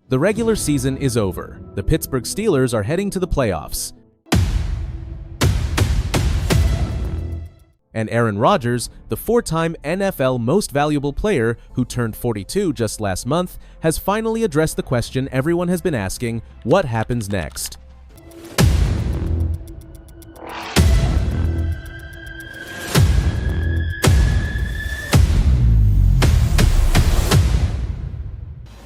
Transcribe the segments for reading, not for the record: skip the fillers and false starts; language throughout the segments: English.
The regular season is over. The Pittsburgh Steelers are heading to the playoffs. And Aaron Rodgers, the four-time NFL Most Valuable Player who turned 42 just last month, has finally addressed the question everyone has been asking: what happens next?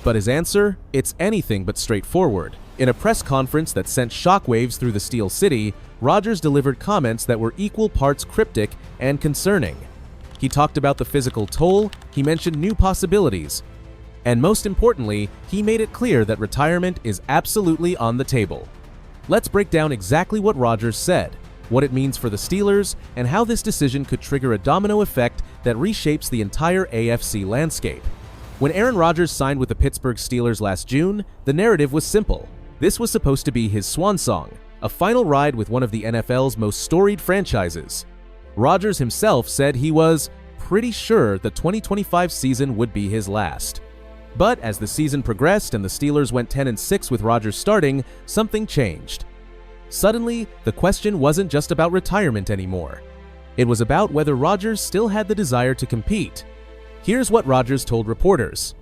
But his answer? It's anything but straightforward. In a press conference that sent shockwaves through the Steel City, Rodgers delivered comments that were equal parts cryptic and concerning. He talked about the physical toll, he mentioned new possibilities, and most importantly, he made it clear that retirement is absolutely on the table. Let's break down exactly what Rodgers said, what it means for the Steelers, and how this decision could trigger a domino effect that reshapes the entire AFC landscape. When Aaron Rodgers signed with the Pittsburgh Steelers last June, the narrative was simple. This was supposed to be his swan song, a final ride with one of the NFL's most storied franchises. Rodgers himself said he was pretty sure the 2025 season would be his last. But as the season progressed and the Steelers went 10-6 with Rodgers starting, something changed. Suddenly, the question wasn't just about retirement anymore. It was about whether Rodgers still had the desire to compete. Here's what Rodgers told reporters.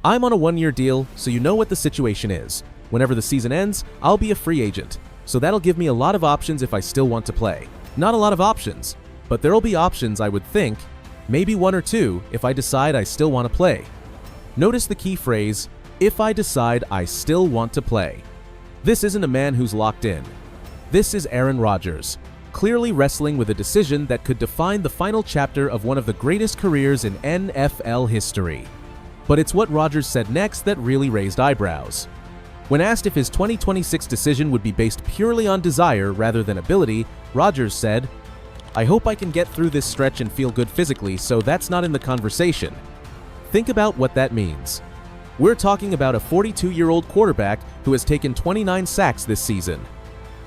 "I'm on a one-year deal, so you know what the situation is. Whenever the season ends, I'll be a free agent, so that'll give me a lot of options if I still want to play. Not a lot of options, but there'll be options, I would think, maybe one or two if I decide I still want to play." Notice the key phrase, "if I decide I still want to play." This isn't a man who's locked in. This is Aaron Rodgers, clearly wrestling with a decision that could define the final chapter of one of the greatest careers in NFL history. But it's what Rodgers said next that really raised eyebrows. When asked if his 2026 decision would be based purely on desire rather than ability, Rodgers said, "I hope I can get through this stretch and feel good physically, so that's not in the conversation." Think about what that means. We're talking about a 42-year-old quarterback who has taken 29 sacks this season.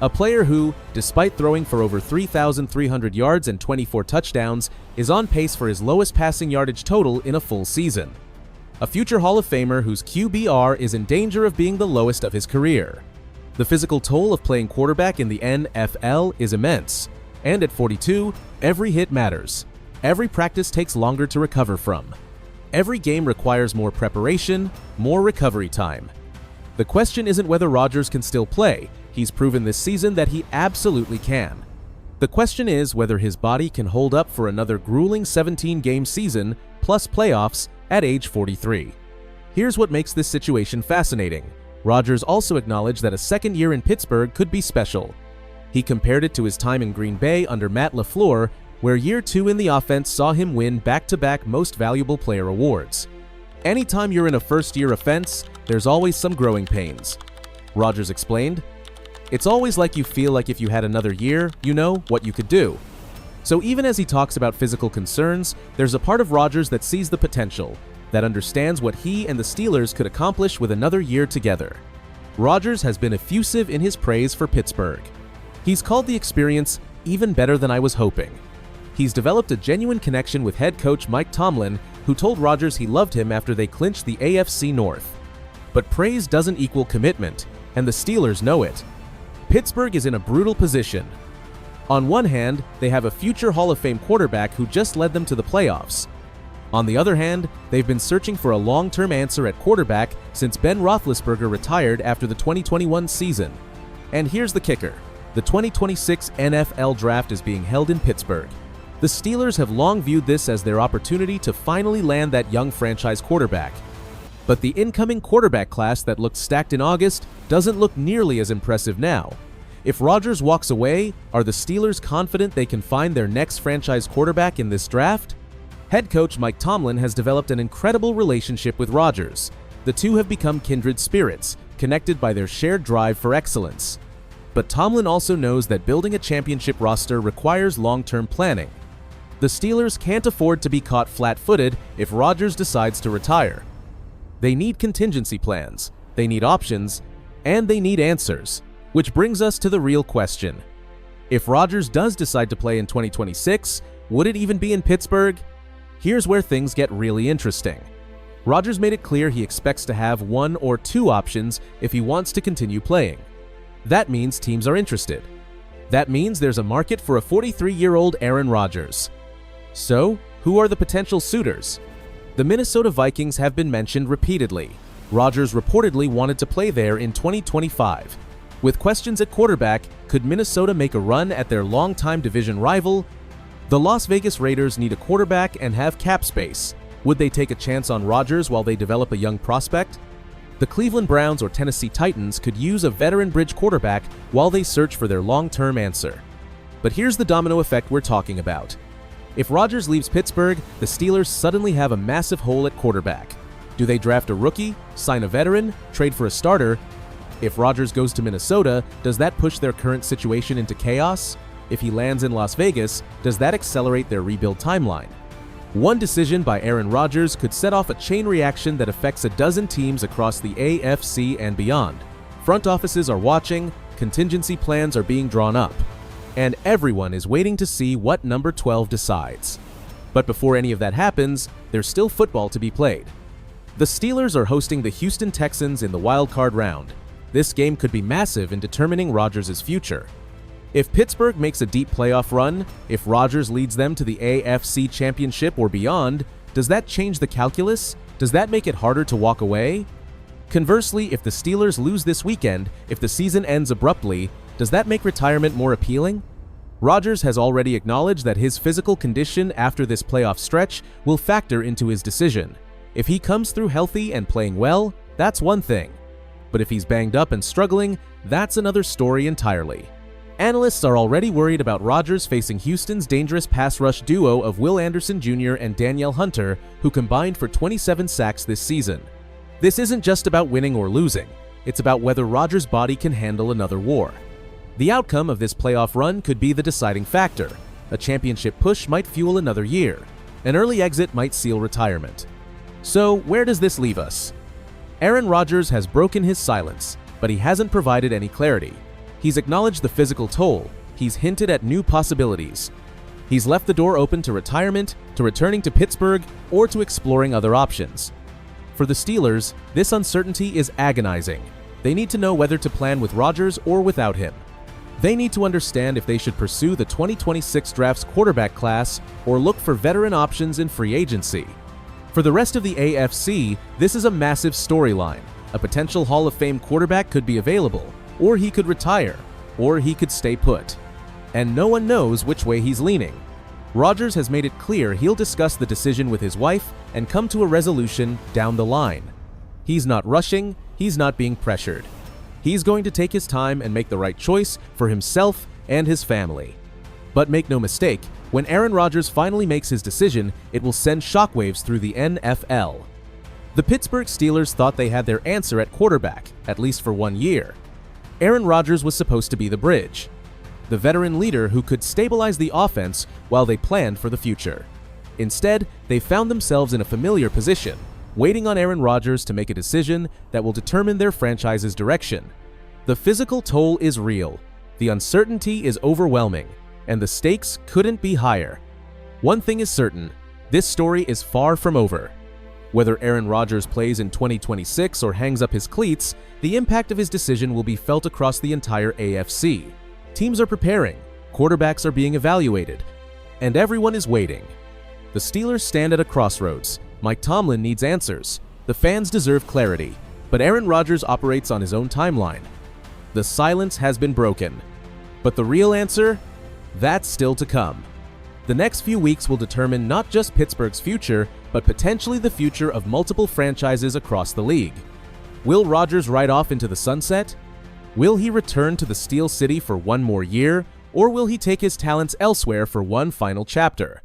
A player who, despite throwing for over 3,300 yards and 24 touchdowns, is on pace for his lowest passing yardage total in a full season. A future Hall of Famer whose QBR is in danger of being the lowest of his career. The physical toll of playing quarterback in the NFL is immense, and at 42, every hit matters. Every practice takes longer to recover from. Every game requires more preparation, more recovery time. The question isn't whether Rodgers can still play. He's proven this season that he absolutely can. The question is whether his body can hold up for another grueling 17-game season plus playoffs at age 43. Here's what makes this situation fascinating. Rodgers also acknowledged that a second year in Pittsburgh could be special. He compared it to his time in Green Bay under Matt LaFleur, where year 2 in the offense saw him win back-to-back Most Valuable Player awards. Anytime you're in a first-year offense, there's always some growing pains. Rodgers explained, "It's always like you feel like if you had another year, you know what you could do." So even as he talks about physical concerns, there's a part of Rodgers that sees the potential, that understands what he and the Steelers could accomplish with another year together. Rodgers has been effusive in his praise for Pittsburgh. He's called the experience even better than I was hoping. He's developed a genuine connection with head coach Mike Tomlin, who told Rodgers he loved him after they clinched the AFC North. But praise doesn't equal commitment, and the Steelers know it. Pittsburgh is in a brutal position. On one hand, they have a future Hall of Fame quarterback who just led them to the playoffs. On the other hand, they've been searching for a long-term answer at quarterback since Ben Roethlisberger retired after the 2021 season. And here's the kicker. The 2026 NFL Draft is being held in Pittsburgh. The Steelers have long viewed this as their opportunity to finally land that young franchise quarterback. But the incoming quarterback class that looked stacked in August doesn't look nearly as impressive now. If Rodgers walks away, are the Steelers confident they can find their next franchise quarterback in this draft? Head coach Mike Tomlin has developed an incredible relationship with Rodgers. The two have become kindred spirits, connected by their shared drive for excellence. But Tomlin also knows that building a championship roster requires long-term planning. The Steelers can't afford to be caught flat-footed if Rodgers decides to retire. They need contingency plans, they need options, and they need answers. Which brings us to the real question. If Rodgers does decide to play in 2026, would it even be in Pittsburgh? Here's where things get really interesting. Rodgers made it clear he expects to have one or two options if he wants to continue playing. That means teams are interested. That means there's a market for a 43-year-old Aaron Rodgers. So, who are the potential suitors? The Minnesota Vikings have been mentioned repeatedly. Rodgers reportedly wanted to play there in 2025. With questions at quarterback, could Minnesota make a run at their longtime division rival? The Las Vegas Raiders need a quarterback and have cap space. Would they take a chance on Rodgers while they develop a young prospect? The Cleveland Browns or Tennessee Titans could use a veteran bridge quarterback while they search for their long-term answer. But here's the domino effect we're talking about. If Rodgers leaves Pittsburgh, the Steelers suddenly have a massive hole at quarterback. Do they draft a rookie, sign a veteran, trade for a starter? If Rodgers goes to Minnesota, does that push their current situation into chaos? If he lands in Las Vegas, does that accelerate their rebuild timeline? One decision by Aaron Rodgers could set off a chain reaction that affects a dozen teams across the AFC and beyond. Front offices are watching, contingency plans are being drawn up, and everyone is waiting to see what number 12 decides. But before any of that happens, there's still football to be played. The Steelers are hosting the Houston Texans in the wild-card round. This game could be massive in determining Rodgers' future. If Pittsburgh makes a deep playoff run, if Rodgers leads them to the AFC Championship or beyond, does that change the calculus? Does that make it harder to walk away? Conversely, if the Steelers lose this weekend, if the season ends abruptly, does that make retirement more appealing? Rodgers has already acknowledged that his physical condition after this playoff stretch will factor into his decision. If he comes through healthy and playing well, that's one thing. But if he's banged up and struggling, that's another story entirely. Analysts are already worried about Rodgers facing Houston's dangerous pass rush duo of Will Anderson Jr. and Danielle Hunter, who combined for 27 sacks this season. This isn't just about winning or losing, it's about whether Rodgers' body can handle another war. The outcome of this playoff run could be the deciding factor. A championship push might fuel another year. An early exit might seal retirement. So, where does this leave us? Aaron Rodgers has broken his silence, but he hasn't provided any clarity. He's acknowledged the physical toll, he's hinted at new possibilities. He's left the door open to retirement, to returning to Pittsburgh, or to exploring other options. For the Steelers, this uncertainty is agonizing. They need to know whether to plan with Rodgers or without him. They need to understand if they should pursue the 2026 draft's quarterback class or look for veteran options in free agency. For the rest of the AFC, this is a massive storyline. A potential Hall of Fame quarterback could be available, or he could retire, or he could stay put. And no one knows which way he's leaning. Rodgers has made it clear he'll discuss the decision with his wife and come to a resolution down the line. He's not rushing, he's not being pressured. He's going to take his time and make the right choice for himself and his family. But make no mistake, when Aaron Rodgers finally makes his decision, it will send shockwaves through the NFL. The Pittsburgh Steelers thought they had their answer at quarterback, at least for 1 year. Aaron Rodgers was supposed to be the bridge, the veteran leader who could stabilize the offense while they planned for the future. Instead, they found themselves in a familiar position, waiting on Aaron Rodgers to make a decision that will determine their franchise's direction. The physical toll is real, the uncertainty is overwhelming, and the stakes couldn't be higher. One thing is certain, this story is far from over. Whether Aaron Rodgers plays in 2026 or hangs up his cleats, the impact of his decision will be felt across the entire AFC. Teams are preparing, quarterbacks are being evaluated, and everyone is waiting. The Steelers stand at a crossroads. Mike Tomlin needs answers. The fans deserve clarity, but Aaron Rodgers operates on his own timeline. The silence has been broken. But the real answer? That's still to come. The next few weeks will determine not just Pittsburgh's future, but potentially the future of multiple franchises across the league. Will Rodgers ride off into the sunset? Will he return to the Steel City for one more year, or will he take his talents elsewhere for one final chapter?